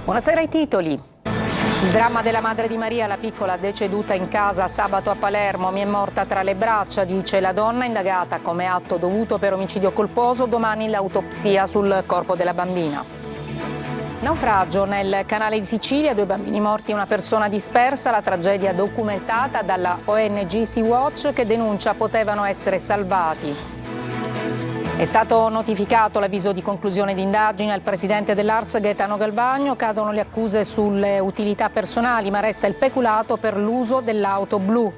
Buonasera ai titoli. Il dramma della madre di Maria, la piccola deceduta in casa sabato a Palermo. Mi è morta tra le braccia, dice la donna, indagata come atto dovuto per omicidio colposo. Domani l'autopsia sul corpo della bambina. Naufragio nel canale di Sicilia, 2 bambini morti e una persona dispersa. La tragedia documentata dalla ONG Sea-Watch, che denuncia potevano essere salvati. È stato notificato l'avviso di conclusione di indagine al presidente dell'ARS Gaetano Galvagno. Cadono le accuse sulle utilità personali, ma resta il peculato per l'uso dell'auto blu.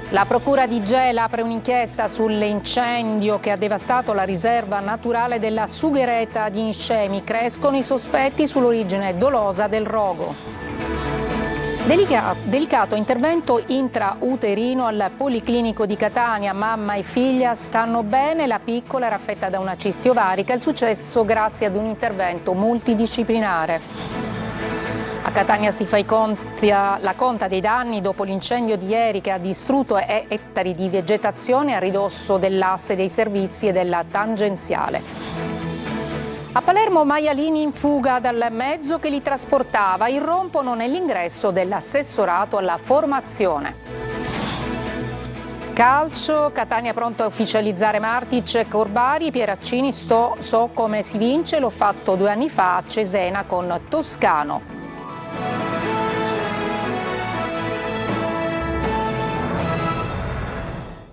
La procura di Gela apre un'inchiesta sull'incendio che ha devastato la riserva naturale della Sughereta di Inscemi. Crescono i sospetti sull'origine dolosa del rogo. Delicato intervento intrauterino al Policlinico di Catania. Mamma e figlia stanno bene, la piccola era affetta da una cisti ovarica. Il successo grazie ad un intervento multidisciplinare. A Catania si fa la conta dei danni dopo l'incendio di ieri che ha distrutto ettari di vegetazione a ridosso dell'asse dei servizi e della tangenziale. A Palermo maialini in fuga dal mezzo che li trasportava, irrompono nell'ingresso dell'assessorato alla formazione. Calcio, Catania pronto a ufficializzare Martic e Corbari, Pieraccini so come si vince, l'ho fatto 2 anni fa a Cesena con Toscano.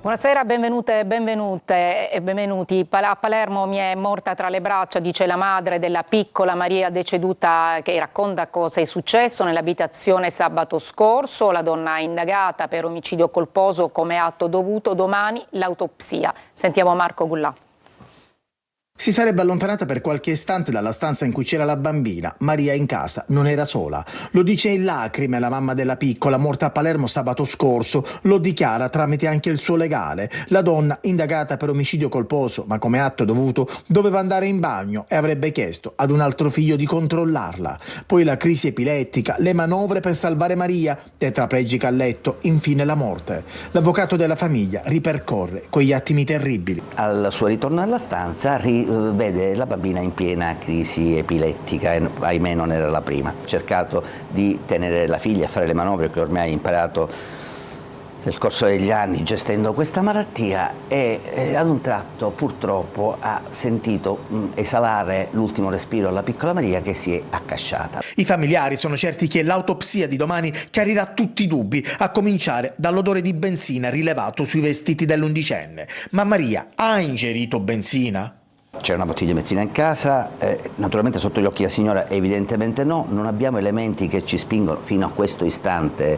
Buonasera, benvenute e benvenuti. A Palermo mi è morta tra le braccia, dice la madre della piccola Maria deceduta, che racconta cosa è successo nell'abitazione sabato scorso. La donna è indagata per omicidio colposo come atto dovuto. Domani l'autopsia. Sentiamo Marco Gullà. Si sarebbe allontanata per qualche istante dalla stanza in cui c'era la bambina. Maria in casa non era sola. Lo dice in lacrime la mamma della piccola, morta a Palermo sabato scorso. Lo dichiara tramite anche il suo legale. La donna, indagata per omicidio colposo, ma come atto dovuto, doveva andare in bagno e avrebbe chiesto ad un altro figlio di controllarla. Poi la crisi epilettica, le manovre per salvare Maria, tetraplegica a letto, infine la morte. L'avvocato della famiglia ripercorre quegli attimi terribili. Al suo ritorno alla stanza vede la bambina in piena crisi epilettica e ahimè non era la prima. Ha cercato di tenere la figlia a fare le manovre che ormai ha imparato nel corso degli anni gestendo questa malattia e ad un tratto purtroppo ha sentito esalare l'ultimo respiro alla piccola Maria che si è accasciata. I familiari sono certi che l'autopsia di domani chiarirà tutti i dubbi, a cominciare dall'odore di benzina rilevato sui vestiti dell'11enne. Ma Maria ha ingerito benzina? C'è una bottiglia di benzina in casa, naturalmente sotto gli occhi della signora evidentemente no, non abbiamo elementi che ci spingono fino a questo istante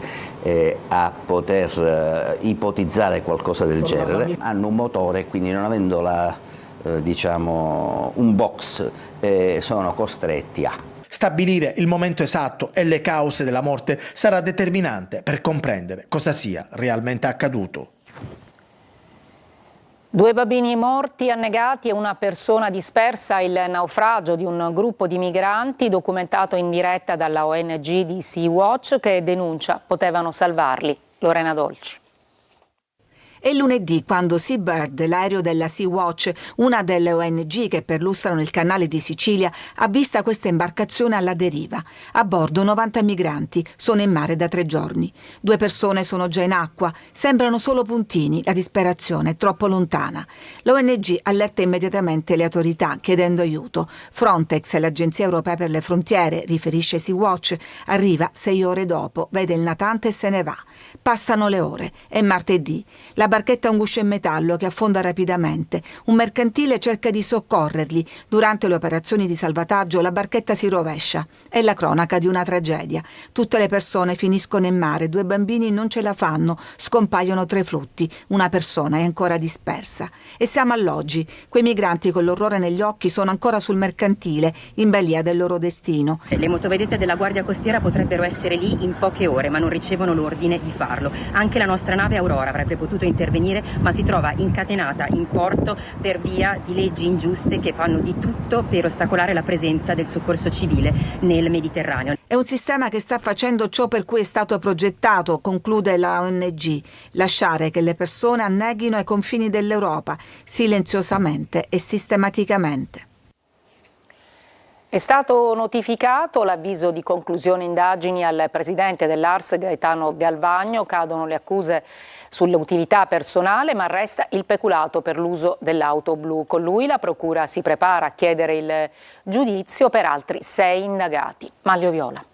a poter ipotizzare qualcosa del genere. Hanno un motore, quindi non avendo un box sono costretti a... Stabilire il momento esatto e le cause della morte sarà determinante per comprendere cosa sia realmente accaduto. 2 bambini morti annegati e una persona dispersa. Il naufragio di un gruppo di migranti documentato in diretta dalla ONG di Sea-Watch che denuncia potevano salvarli. Lorena Dolci. È lunedì quando Seabird, l'aereo della Sea-Watch, una delle ONG che perlustrano il canale di Sicilia, avvista questa imbarcazione alla deriva. A bordo 90 migranti, sono in mare da 3 giorni. 2 persone sono già in acqua, sembrano solo puntini, la disperazione è troppo lontana. L'ONG allerta immediatamente le autorità chiedendo aiuto. Frontex, l'Agenzia Europea per le Frontiere, riferisce Sea-Watch, arriva 6 ore dopo, vede il natante e se ne va. Passano le ore, è martedì. La barchetta ha un guscio in metallo che affonda rapidamente. Un mercantile cerca di soccorrerli. Durante le operazioni di salvataggio la barchetta si rovescia. È la cronaca di una tragedia. Tutte le persone finiscono in mare, 2 bambini non ce la fanno, scompaiono tra i flutti, una persona è ancora dispersa. E siamo all'oggi. Quei migranti con l'orrore negli occhi sono ancora sul mercantile, in balia del loro destino. Le motovedette della Guardia Costiera potrebbero essere lì in poche ore, ma non ricevono l'ordine di farlo. Anche la nostra nave Aurora avrebbe potuto intervenire, ma si trova incatenata in porto per via di leggi ingiuste che fanno di tutto per ostacolare la presenza del soccorso civile nel Mediterraneo. È un sistema che sta facendo ciò per cui è stato progettato, conclude la ONG, lasciare che le persone anneghino ai confini dell'Europa, silenziosamente e sistematicamente. È stato notificato l'avviso di conclusione indagini al presidente dell'ARS Gaetano Galvagno, cadono le accuse sull'utilità personale ma resta il peculato per l'uso dell'auto blu. Con lui la procura si prepara a chiedere il giudizio per altri 6 indagati. Manlio Viola.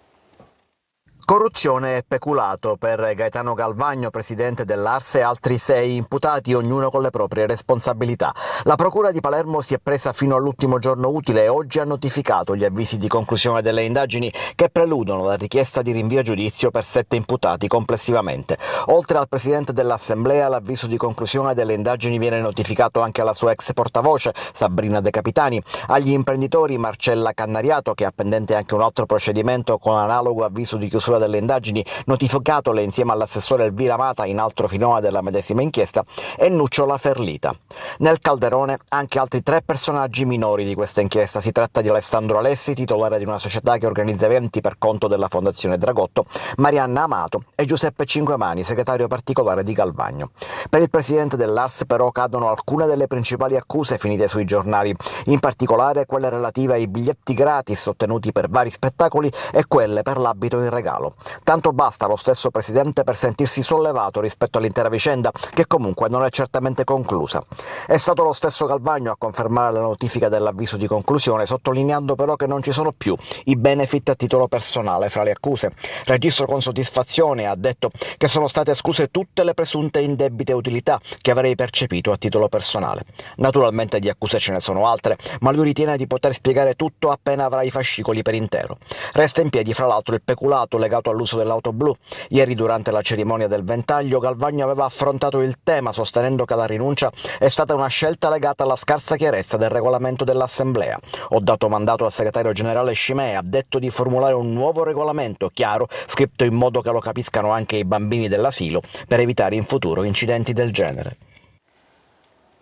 Corruzione e peculato per Gaetano Galvagno, presidente dell'ARS, e altri 6 imputati, ognuno con le proprie responsabilità. La procura di Palermo si è presa fino all'ultimo giorno utile e oggi ha notificato gli avvisi di conclusione delle indagini che preludono la richiesta di rinvio a giudizio per 7 imputati complessivamente. Oltre al presidente dell'Assemblea, l'avviso di conclusione delle indagini viene notificato anche alla sua ex portavoce, Sabrina De Capitani, agli imprenditori Marcella Cannariato, che ha pendente anche un altro procedimento con analogo avviso di chiusura delle indagini, notificatole insieme all'assessore Elvira Mata in altro finale della medesima inchiesta, e Nuccio La Ferlita. Nel calderone anche altri 3 personaggi minori di questa inchiesta. Si tratta di Alessandro Alessi, titolare di una società che organizza eventi per conto della Fondazione Dragotto, Marianna Amato e Giuseppe Cinquemani, segretario particolare di Galvagno. Per il presidente dell'ARS però cadono alcune delle principali accuse finite sui giornali, in particolare quelle relative ai biglietti gratis ottenuti per vari spettacoli e quelle per l'abito in regalo. Tanto basta allo stesso presidente per sentirsi sollevato rispetto all'intera vicenda, che comunque non è certamente conclusa. È stato lo stesso Galvagno a confermare la notifica dell'avviso di conclusione, sottolineando però che non ci sono più i benefit a titolo personale fra le accuse. Registro con soddisfazione, ha detto, che sono state escluse tutte le presunte indebite utilità che avrei percepito a titolo personale. Naturalmente di accuse ce ne sono altre, ma lui ritiene di poter spiegare tutto appena avrà i fascicoli per intero. Resta in piedi fra l'altro il peculato legato all'uso dell'auto blu. Ieri, durante la cerimonia del ventaglio, Galvagno aveva affrontato il tema sostenendo che la rinuncia è stata una scelta legata alla scarsa chiarezza del regolamento dell'Assemblea. Ho dato mandato al segretario generale Scimè, ha detto, di formulare un nuovo regolamento chiaro, scritto in modo che lo capiscano anche i bambini dell'asilo, per evitare in futuro incidenti del genere.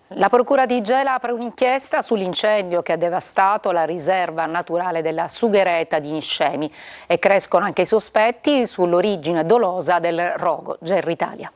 La Procura di Gela apre un'inchiesta sull'incendio che ha devastato la riserva naturale della Sughereta di Niscemi e crescono anche i sospetti sull'origine dolosa del rogo. GR Italia.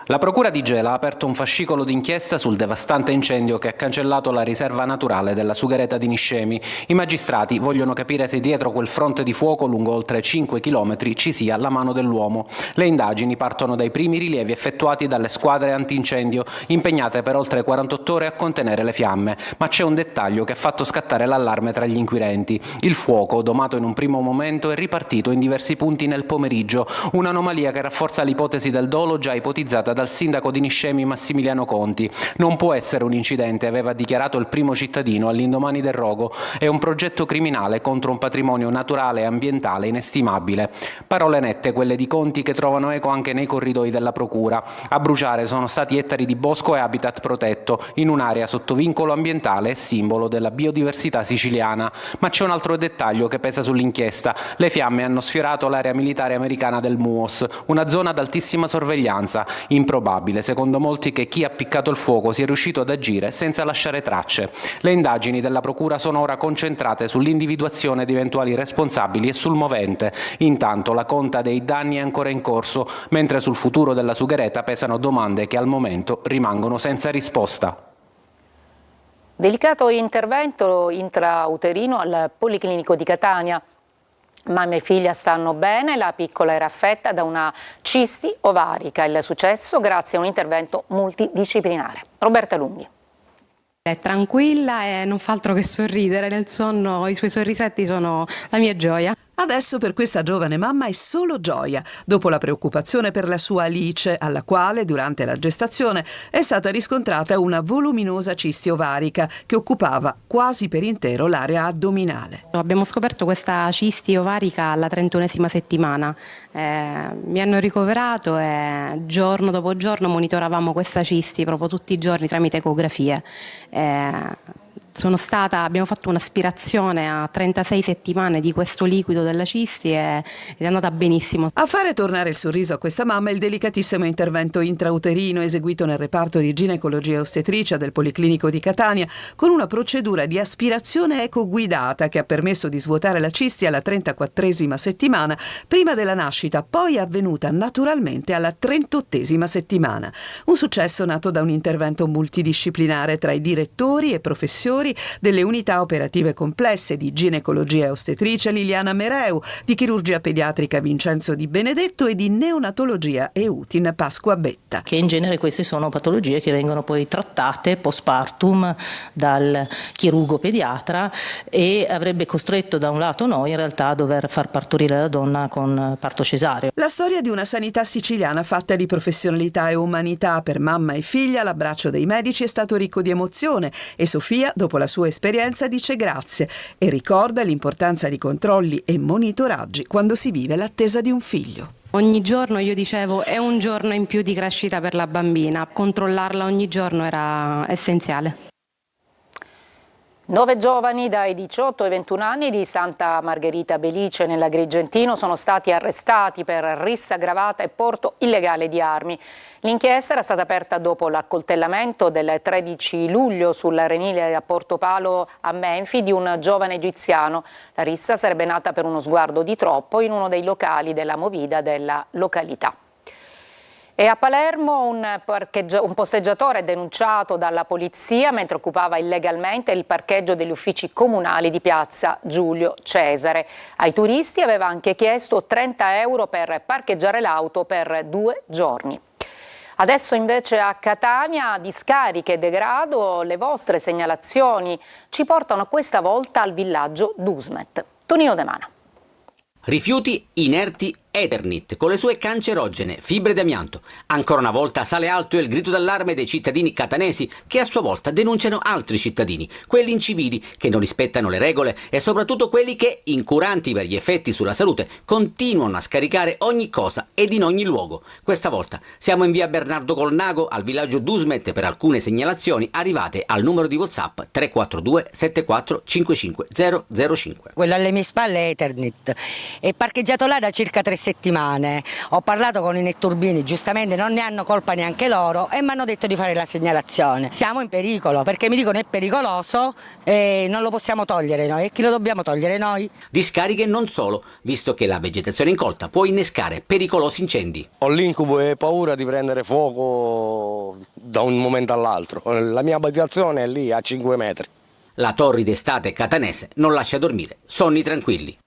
La Procura di Gela ha aperto un fascicolo d'inchiesta sul devastante incendio che ha cancellato la riserva naturale della Sughereta di Niscemi. I magistrati vogliono capire se dietro quel fronte di fuoco lungo oltre 5 chilometri ci sia la mano dell'uomo. Le indagini partono dai primi rilievi effettuati dalle squadre antincendio, impegnate per oltre 48 ore a contenere le fiamme. Ma c'è un dettaglio che ha fatto scattare l'allarme tra gli inquirenti. Il fuoco, domato in un primo momento, è ripartito in diversi punti nel pomeriggio, un'anomalia che rafforza l'ipotesi del dolo già ipotizzata dal sindaco di Niscemi Massimiliano Conti. Non può essere un incidente, aveva dichiarato il primo cittadino all'indomani del rogo, è un progetto criminale contro un patrimonio naturale e ambientale inestimabile. Parole nette quelle di Conti che trovano eco anche nei corridoi della procura. A bruciare sono stati ettari di bosco e habitat protetto in un'area sotto vincolo ambientale e simbolo della biodiversità siciliana. Ma c'è un altro dettaglio che pesa sull'inchiesta. Le fiamme hanno sfiorato l'area militare americana del MUOS, una zona ad altissima sorveglianza. Improbabile, secondo molti, che chi ha appiccato il fuoco sia riuscito ad agire senza lasciare tracce. Le indagini della Procura sono ora concentrate sull'individuazione di eventuali responsabili e sul movente. Intanto la conta dei danni è ancora in corso, mentre sul futuro della Sughereta pesano domande che al momento rimangono senza risposta. Delicato intervento intrauterino al Policlinico di Catania. Mamma e figlia stanno bene, la piccola era affetta da una cisti ovarica. Il successo grazie a un intervento multidisciplinare. Roberta Lunghi. È tranquilla e non fa altro che sorridere nel sonno, i suoi sorrisetti sono la mia gioia. Adesso per questa giovane mamma è solo gioia, dopo la preoccupazione per la sua Alice, alla quale durante la gestazione è stata riscontrata una voluminosa cisti ovarica che occupava quasi per intero l'area addominale. Abbiamo scoperto questa cisti ovarica alla 31esima settimana. Mi hanno ricoverato e giorno dopo giorno monitoravamo questa cisti proprio tutti i giorni tramite ecografie. Abbiamo fatto un'aspirazione a 36 settimane di questo liquido della cisti ed è andata benissimo. A fare tornare il sorriso a questa mamma è il delicatissimo intervento intrauterino eseguito nel reparto di ginecologia e ostetricia del Policlinico di Catania con una procedura di aspirazione ecoguidata che ha permesso di svuotare la cisti alla 34esima settimana prima della nascita, poi avvenuta naturalmente alla 38esima settimana. Un successo nato da un intervento multidisciplinare tra i direttori e professori direttori delle unità operative complesse di ginecologia e ostetricia Liliana Mereu, di chirurgia pediatrica Vincenzo Di Benedetto e di neonatologia e Utin Pasqua Betta. Che in genere queste sono patologie che vengono poi trattate postpartum dal chirurgo pediatra e avrebbe costretto da un lato noi in realtà a dover far partorire la donna con parto cesareo. La storia di una sanità siciliana fatta di professionalità e umanità. Per mamma e figlia l'abbraccio dei medici è stato ricco di emozione e Sofia, dopo la sua esperienza, dice grazie e ricorda l'importanza di controlli e monitoraggi quando si vive l'attesa di un figlio. Ogni giorno io dicevo è un giorno in più di crescita per la bambina, controllarla ogni giorno era essenziale. 9 giovani dai 18 ai 21 anni di Santa Margherita Belice nell'Agrigentino sono stati arrestati per rissa aggravata e porto illegale di armi. L'inchiesta era stata aperta dopo l'accoltellamento del 13 luglio sull'arenile a Portopalo a Menfi di un giovane egiziano. La rissa sarebbe nata per uno sguardo di troppo in uno dei locali della movida della località. E a Palermo un posteggiatore è denunciato dalla polizia mentre occupava illegalmente il parcheggio degli uffici comunali di piazza Giulio Cesare. Ai turisti aveva anche chiesto 30 euro per parcheggiare l'auto per 2 giorni. Adesso invece a Catania, discariche e degrado, le vostre segnalazioni ci portano questa volta al villaggio Dusmet. Tonino De Mana. Rifiuti inerti Eternit, con le sue cancerogene fibre d'amianto. Ancora una volta sale alto il grido d'allarme dei cittadini catanesi che a sua volta denunciano altri cittadini, quelli incivili che non rispettano le regole e soprattutto quelli che, incuranti per gli effetti sulla salute, continuano a scaricare ogni cosa ed in ogni luogo. Questa volta siamo in via Bernardo Colnago al villaggio Dusmet per alcune segnalazioni arrivate al numero di WhatsApp 342 74 55 005. Quello alle mie spalle è Eternit, è parcheggiato là da circa 3 settimane. Ho parlato con i netturbini, giustamente non ne hanno colpa neanche loro e mi hanno detto di fare la segnalazione. Siamo in pericolo perché mi dicono è pericoloso e non lo possiamo togliere noi. E chi lo dobbiamo togliere noi? Discariche non solo, visto che la vegetazione incolta può innescare pericolosi incendi. Ho l'incubo e paura di prendere fuoco da un momento all'altro. La mia abitazione è lì a 5 metri. La torrida estate catanese non lascia dormire sonni tranquilli.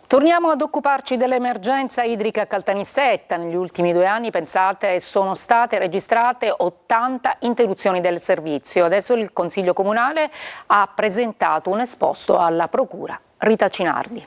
Torniamo ad occuparci dell'emergenza idrica a Caltanissetta. Negli ultimi 2 anni, pensate, sono state registrate 80 interruzioni del servizio. Adesso il Consiglio Comunale ha presentato un esposto alla Procura. Rita Cinardi.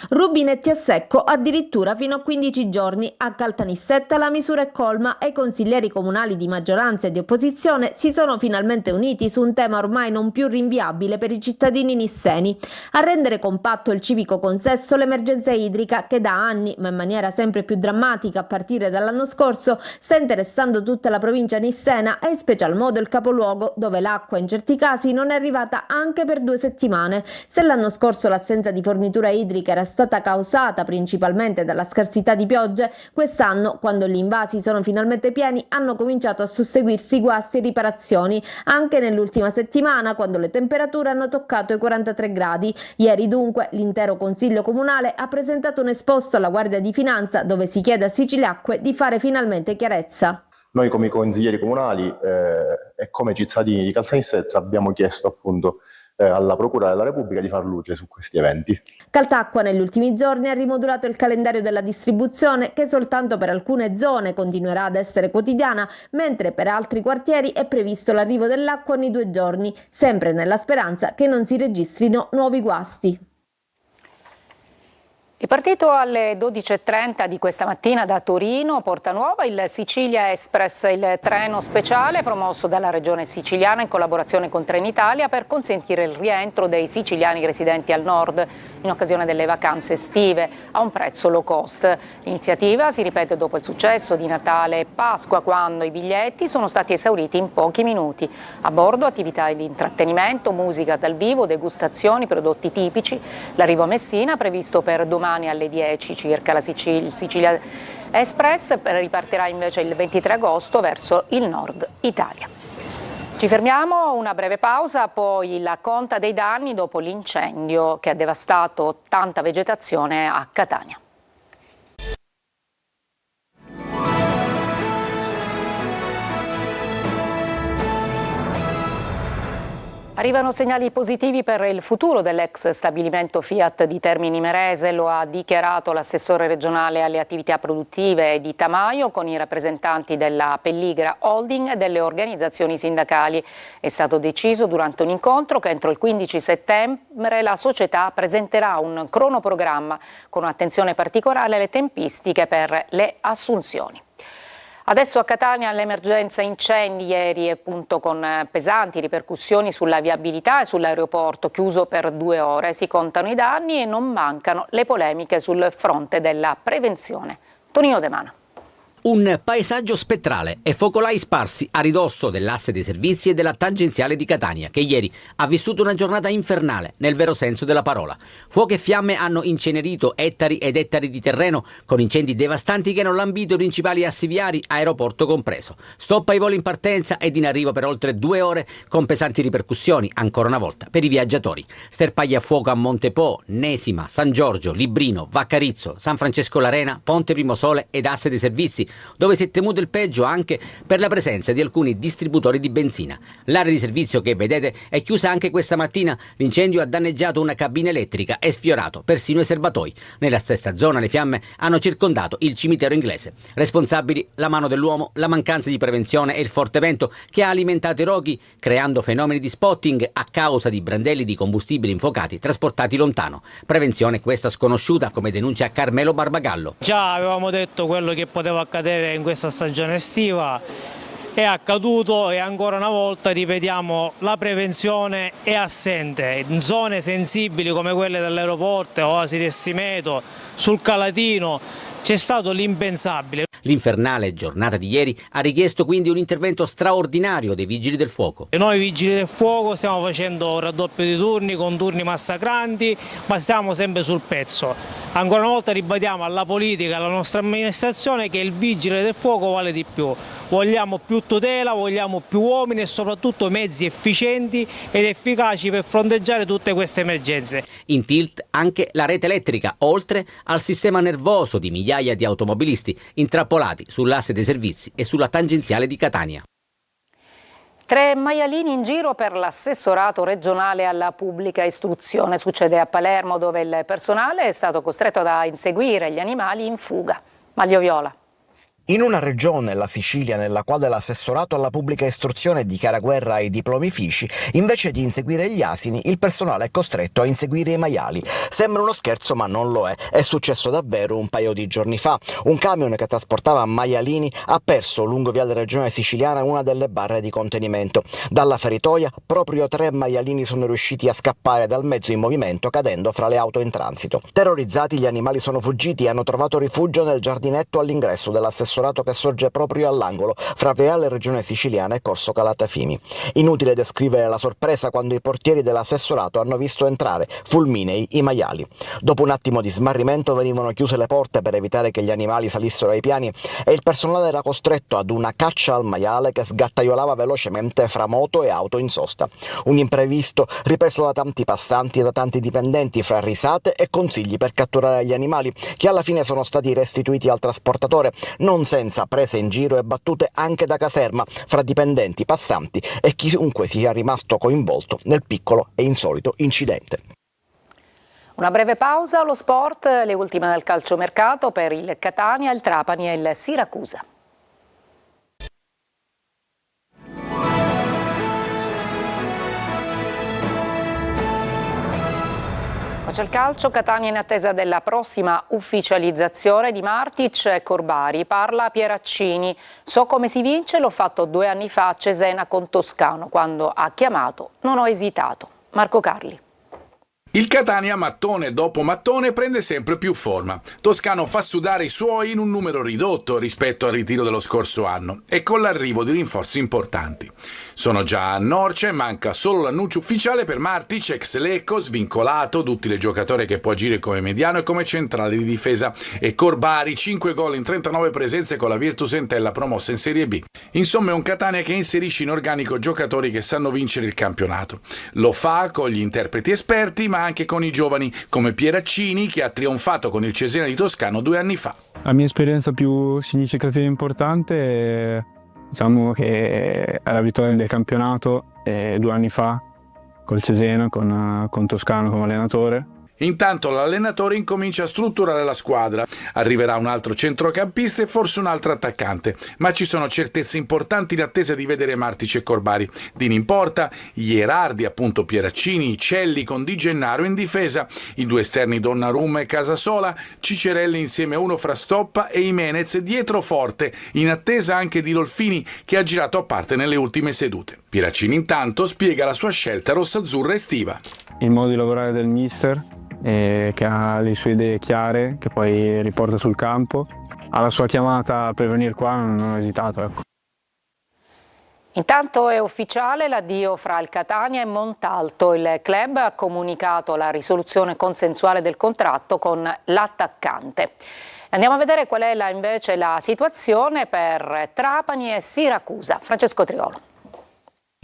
Rubinetti a secco addirittura fino a 15 giorni. A Caltanissetta la misura è colma e i consiglieri comunali di maggioranza e di opposizione si sono finalmente uniti su un tema ormai non più rinviabile per i cittadini nisseni: a rendere compatto il civico consesso l'emergenza idrica che da anni, ma in maniera sempre più drammatica a partire dall'anno scorso, sta interessando tutta la provincia nissena e in special modo il capoluogo, dove l'acqua in certi casi non è arrivata anche per 2 settimane. Se l'anno scorso l'assenza di fornitura idrica era stata causata principalmente dalla scarsità di piogge, quest'anno, quando gli invasi sono finalmente pieni, hanno cominciato a susseguirsi guasti e riparazioni, anche nell'ultima settimana, quando le temperature hanno toccato i 43 gradi. Ieri dunque l'intero Consiglio Comunale ha presentato un esposto alla Guardia di Finanza dove si chiede a Siciliacque di fare finalmente chiarezza. Noi come consiglieri comunali e come cittadini di Caltanissetta abbiamo chiesto appunto alla Procura della Repubblica di far luce su questi eventi. Caltacqua negli ultimi giorni ha rimodulato il calendario della distribuzione, che soltanto per alcune zone continuerà ad essere quotidiana, mentre per altri quartieri è previsto l'arrivo dell'acqua ogni 2 giorni, sempre nella speranza che non si registrino nuovi guasti. È partito alle 12.30 di questa mattina da Torino, Porta Nuova, il Sicilia Express, il treno speciale promosso dalla Regione Siciliana in collaborazione con Trenitalia per consentire il rientro dei siciliani residenti al nord in occasione delle vacanze estive a un prezzo low cost. L'iniziativa si ripete dopo il successo di Natale e Pasqua, quando i biglietti sono stati esauriti in pochi minuti. A bordo attività di intrattenimento, musica dal vivo, degustazioni, prodotti tipici. L'arrivo a Messina previsto per domani alle 10 circa. Il Sicilia Express ripartirà invece il 23 agosto verso il nord Italia. Ci fermiamo, una breve pausa, poi la conta dei danni dopo l'incendio che ha devastato tanta vegetazione a Catania. Arrivano segnali positivi per il futuro dell'ex stabilimento Fiat di Termini Imerese, lo ha dichiarato l'assessore regionale alle attività produttive di Tamaio con i rappresentanti della Pelligra Holding e delle organizzazioni sindacali. È stato deciso durante un incontro che entro il 15 settembre la società presenterà un cronoprogramma con un'attenzione particolare alle tempistiche per le assunzioni. Adesso a Catania l'emergenza incendi ieri appunto con pesanti ripercussioni sulla viabilità e sull'aeroporto chiuso per 2 ore. Si contano i danni e non mancano le polemiche sul fronte della prevenzione. Tonino De Mano. Un paesaggio spettrale e focolai sparsi a ridosso dell'asse dei servizi e della tangenziale di Catania, che ieri ha vissuto una giornata infernale nel vero senso della parola. Fuoco e fiamme hanno incenerito ettari ed ettari di terreno, con incendi devastanti che hanno lambito i principali assi viari, aeroporto compreso. Stop ai voli in partenza ed in arrivo per oltre 2 ore, con pesanti ripercussioni, ancora una volta, per i viaggiatori. Sterpaglie a fuoco a Montepo, Nesima, San Giorgio, Librino, Vaccarizzo, San Francesco l'Arena, Ponte Primosole ed asse dei servizi, dove si è temuto il peggio anche per la presenza di alcuni distributori di benzina. L'area di servizio che vedete è chiusa anche questa mattina. L'incendio ha danneggiato una cabina elettrica e sfiorato persino i serbatoi. Nella stessa zona le fiamme hanno circondato il cimitero inglese. Responsabili la mano dell'uomo, la mancanza di prevenzione e il forte vento che ha alimentato i roghi, creando fenomeni di spotting a causa di brandelli di combustibili infuocati trasportati lontano. Prevenzione questa sconosciuta, come denuncia Carmelo Barbagallo. Già avevamo detto quello che poteva accadere in questa stagione estiva, è accaduto e ancora una volta ripetiamo, la prevenzione è assente. In zone sensibili come quelle dell'aeroporto, Oasi del Simeto, sul Calatino, c'è stato l'impensabile. L'infernale giornata di ieri ha richiesto quindi un intervento straordinario dei vigili del fuoco. E noi vigili del fuoco stiamo facendo un raddoppio di turni con turni massacranti, ma stiamo sempre sul pezzo. Ancora una volta ribadiamo alla politica e alla nostra amministrazione che il vigile del fuoco vale di più. Vogliamo più tutela, vogliamo più uomini e soprattutto mezzi efficienti ed efficaci per fronteggiare tutte queste emergenze. In tilt anche la rete elettrica, oltre al sistema nervoso di migliaia di automobilisti intrappolati sull'asse dei servizi e sulla tangenziale di Catania. 3 maialini in giro per l'assessorato regionale alla pubblica istruzione. Succede a Palermo, dove il personale è stato costretto ad inseguire gli animali in fuga. Maglio viola. In una regione, la Sicilia, nella quale l'assessorato alla pubblica istruzione dichiara guerra ai diplomifici, invece di inseguire gli asini, il personale è costretto a inseguire i maiali. Sembra uno scherzo, ma non lo è. È successo davvero un paio di giorni fa. Un camion che trasportava maialini ha perso lungo viale regione siciliana una delle barre di contenimento. Dalla feritoia, proprio 3 maialini sono riusciti a scappare dal mezzo in movimento, cadendo fra le auto in transito. Terrorizzati, gli animali sono fuggiti e hanno trovato rifugio nel giardinetto all'ingresso dell'assessorato che sorge proprio all'angolo fra Viale Regione Siciliana e Corso Calatafimi. Inutile descrivere la sorpresa quando i portieri dell'assessorato hanno visto entrare fulminei i maiali. Dopo un attimo di smarrimento venivano chiuse le porte per evitare che gli animali salissero ai piani e il personale era costretto ad una caccia al maiale che sgattaiolava velocemente fra moto e auto in sosta. Un imprevisto ripreso da tanti passanti e da tanti dipendenti fra risate e consigli per catturare gli animali, che alla fine sono stati restituiti al trasportatore, non senza prese in giro e battute anche da caserma fra dipendenti, passanti e chiunque sia rimasto coinvolto nel piccolo e insolito incidente. Una breve pausa, lo sport, le ultime del calciomercato per il Catania, il Trapani e il Siracusa. C'è il calcio, Catania in attesa della prossima ufficializzazione di Martic e Corbari. Parla Pieraccini. So come si vince, l'ho fatto 2 anni fa a Cesena con Toscano. Quando ha chiamato non ho esitato. Marco Carli. Il Catania, mattone dopo mattone, prende sempre più forma. Toscano fa sudare i suoi in un numero ridotto rispetto al ritiro dello scorso anno e con l'arrivo di rinforzi importanti. Sono già a Norce, manca solo l'annuncio ufficiale per Martic, ex Lecco, svincolato, duttile giocatore che può agire come mediano e come centrale di difesa, e Corbari, 5 gol in 39 presenze con la Virtus Entella promossa in Serie B. Insomma è un Catania che inserisce in organico giocatori che sanno vincere il campionato. Lo fa con gli interpreti esperti, ma anche con i giovani come Pieraccini, che ha trionfato con il Cesena di Toscano 2 anni fa. La mia esperienza più significativa e importante è, diciamo, che è la vittoria del campionato 2 anni fa, col Cesena, con Toscano come allenatore. Intanto l'allenatore incomincia a strutturare la squadra. Arriverà un altro centrocampista e forse un altro attaccante, ma ci sono certezze importanti in attesa di vedere Martic e Corbari. Dini in porta, Ierardi, appunto Pieraccini, Celli con Di Gennaro in difesa, i due esterni Donnarumma e Casasola, Cicerelli insieme a uno fra Stoppa e Jimenez dietro forte, in attesa anche di Lolfini che ha girato a parte nelle ultime sedute. Pieraccini intanto spiega la sua scelta rossazzurra estiva. Il modo di lavorare del mister, che ha le sue idee chiare, che poi riporta sul campo. Alla sua chiamata per venire qua non ho esitato, ecco. Intanto è ufficiale l'addio fra il Catania e Montalto. Il club ha comunicato la risoluzione consensuale del contratto con l'attaccante. Andiamo a vedere qual è invece la situazione per Trapani e Siracusa. Francesco Triolo.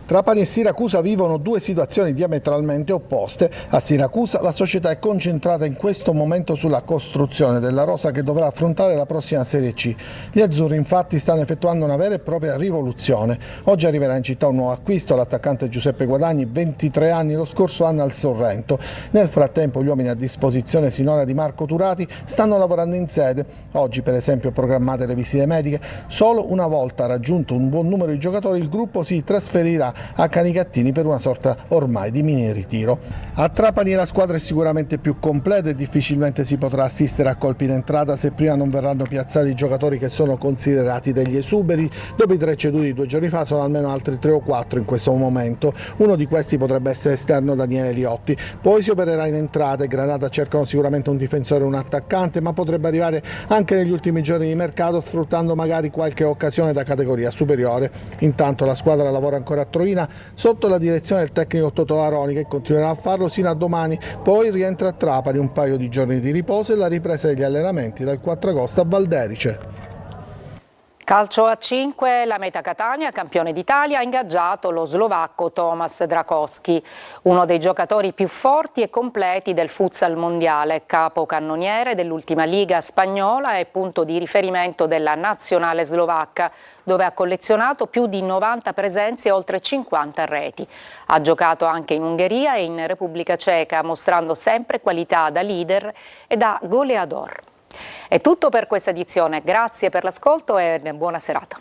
Trapani e Siracusa vivono due situazioni diametralmente opposte. A Siracusa la società è concentrata in questo momento sulla costruzione della rosa che dovrà affrontare la prossima Serie C. Gli azzurri infatti stanno effettuando una vera e propria rivoluzione. Oggi arriverà in città un nuovo acquisto, l'attaccante Giuseppe Guadagni, 23 anni lo scorso anno al Sorrento. Nel frattempo gli uomini a disposizione sinora di Marco Turati stanno lavorando in sede. Oggi per esempio programmate le visite mediche. Solo una volta raggiunto un buon numero di giocatori il gruppo si trasferirà a Canicattini per una sorta ormai di mini ritiro. A Trapani la squadra è sicuramente più completa e difficilmente si potrà assistere a colpi in entrata se prima non verranno piazzati i giocatori che sono considerati degli esuberi. Dopo i 3 ceduti 2 giorni fa sono almeno altri 3 o 4 in questo momento. Uno di questi potrebbe essere esterno Daniele Liotti. Poi si opererà in entrata e Granata cercano sicuramente un difensore e un attaccante, ma potrebbe arrivare anche negli ultimi giorni di mercato sfruttando magari qualche occasione da categoria superiore. Intanto la squadra lavora ancora a Troina sotto la direzione del tecnico Totò Laroni, che continuerà a farlo sino a domani. Poi rientra a Trapani un paio di giorni di riposo e la ripresa degli allenamenti dal 4 agosto a Valderice. Calcio a 5, la Meta Catania, campione d'Italia, ha ingaggiato lo slovacco Tomasz Drakowski, uno dei giocatori più forti e completi del futsal mondiale, capocannoniere dell'ultima Liga spagnola e punto di riferimento della nazionale slovacca, dove ha collezionato più di 90 presenze e oltre 50 reti. Ha giocato anche in Ungheria e in Repubblica Ceca, mostrando sempre qualità da leader e da goleador. È tutto per questa edizione, grazie per l'ascolto e buona serata.